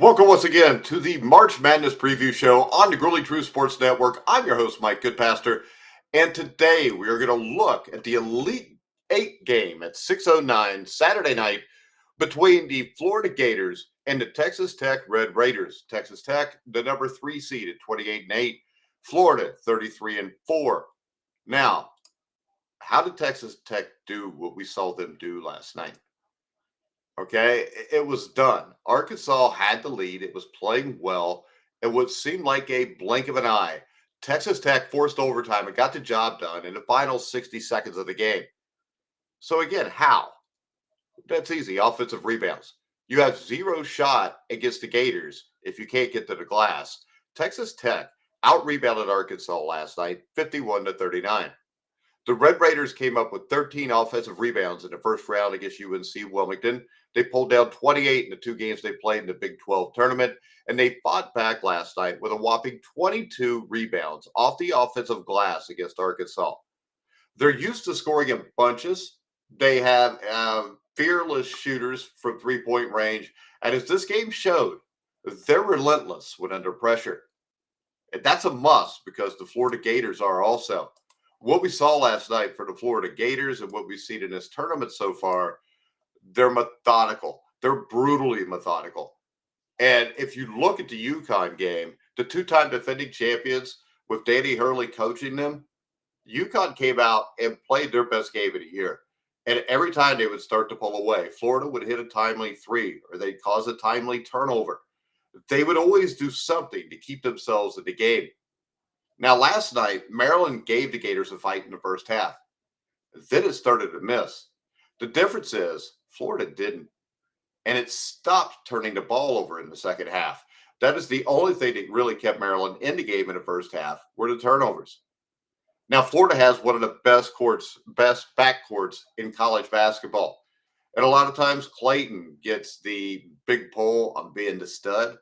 Welcome once again to the March Madness preview show on the Grueling True Sports Network. I'm your host, Mike Goodpaster, and today we are going to look at the Elite Eight game at 6:09 Saturday night between the Florida Gators and the Texas Tech Red Raiders. Texas Tech, the number 3 seed at 28-8, Florida 33-4. Now, how did Texas Tech do what we saw them do last night? Okay, it was done. Arkansas had the lead. It was playing well. It would seem like a blink of an eye. Texas Tech forced overtime and got the job done in the final 60 seconds of the game. So again, how? That's easy. Offensive rebounds. You have zero shot against the Gators if you can't get to the glass. Texas Tech out rebounded Arkansas last night, 51-39. The Red Raiders came up with 13 offensive rebounds in the first round against UNC Wilmington. They pulled down 28 in the two games they played in the Big 12 tournament, and they fought back last night with a whopping 22 rebounds off the offensive glass against Arkansas. They're used to scoring in bunches. They have fearless shooters from three-point range, and as this game showed, they're relentless when under pressure. And that's a must because the Florida Gators are also. What we saw last night for the Florida Gators and what we've seen in this tournament so far, they're methodical. They're brutally methodical. And if you look at the UConn game, the two-time defending champions with Danny Hurley coaching them, UConn came out and played their best game of the year. And every time they would start to pull away, Florida would hit a timely three or they'd cause a timely turnover. They would always do something to keep themselves in the game. Now, last night, Maryland gave the Gators a fight in the first half. Then it started to miss. The difference is Florida didn't, and it stopped turning the ball over in the second half. That is the only thing that really kept Maryland in the game in the first half were the turnovers. Now, Florida has one of the best backcourts in college basketball. And a lot of times Clayton gets the big pull on being the stud.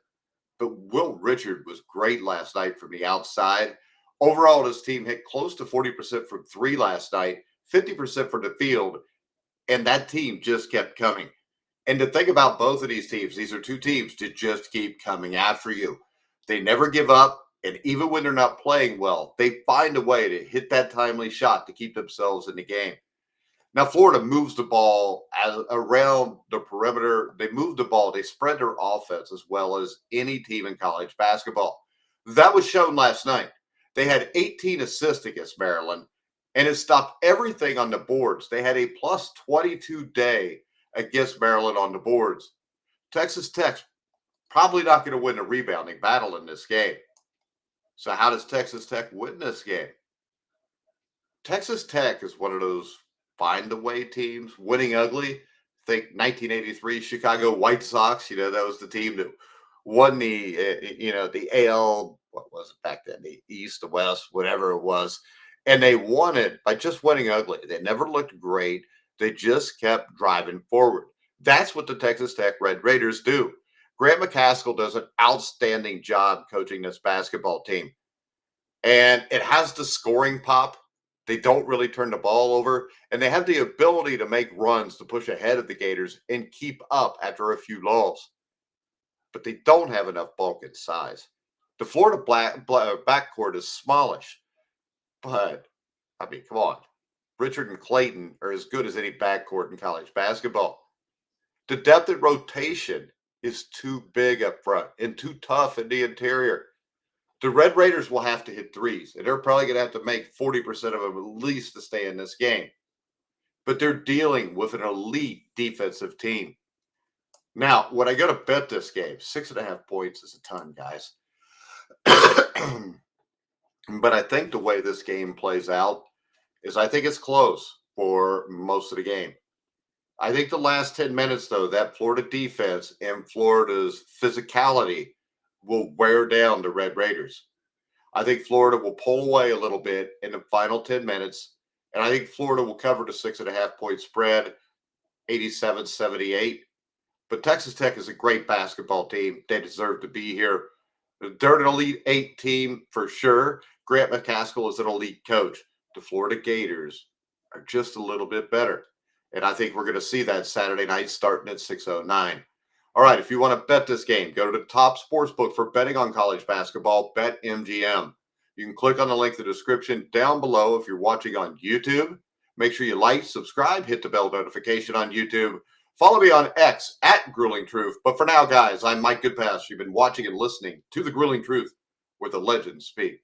But Will Richard was great last night from the outside. Overall, his team hit close to 40% from three last night, 50% from the field, and that team just kept coming. And the thing about both of these teams, these are two teams that just keep coming after you. They never give up, and even when they're not playing well, they find a way to hit that timely shot to keep themselves in the game. Now, Florida moves the ball around the perimeter. They move the ball. They spread their offense as well as any team in college basketball. That was shown last night. They had 18 assists against Maryland, and it stopped everything on the boards. They had a plus 22 day against Maryland on the boards. Texas Tech's probably not going to win a rebounding battle in this game. So how does Texas Tech win this game? Texas Tech is one of those find the way teams, winning ugly. Think 1983 Chicago White Sox. That was the team that won the AL. What was it back then? The East, the West, whatever it was, and they won it by just winning ugly. They never looked great. They just kept driving forward. That's what the Texas Tech Red Raiders do. Grant McCaskill does an outstanding job coaching this basketball team, and it has the scoring pop. They don't really turn the ball over, and they have the ability to make runs to push ahead of the Gators and keep up after a few lulls. But they don't have enough bulk and size. The Florida backcourt is smallish, but I mean, come on. Richard and Clayton are as good as any backcourt in college basketball. The depth at rotation is too big up front and too tough in the interior. The Red Raiders will have to hit threes, and they're probably going to have to make 40% of them at least to stay in this game. But they're dealing with an elite defensive team. Now, when I go to bet this game, 6.5 points is a ton, guys. But I think the way this game plays out is I think it's close for most of the game. I think the last 10 minutes, though, that Florida defense and Florida's physicality will wear down the Red Raiders. I think Florida will pull away a little bit in the final 10 minutes, and I think Florida will cover the 6.5 point spread, 87-78. But Texas Tech is a great basketball team. They deserve to be here. They're an Elite Eight team for sure. Grant McCaskill is an elite coach. The Florida Gators are just a little bit better. And I think we're going to see that Saturday night starting at 6:09. All right, if you want to bet this game, go to the top sportsbook for betting on college basketball, BetMGM. You can click on the link in the description down below if you're watching on YouTube. Make sure you like, subscribe, hit the bell notification on YouTube. Follow me on X at Grueling Truth. But for now, guys, I'm Mike Goodpaster. You've been watching and listening to The Grueling Truth, where the legends speak.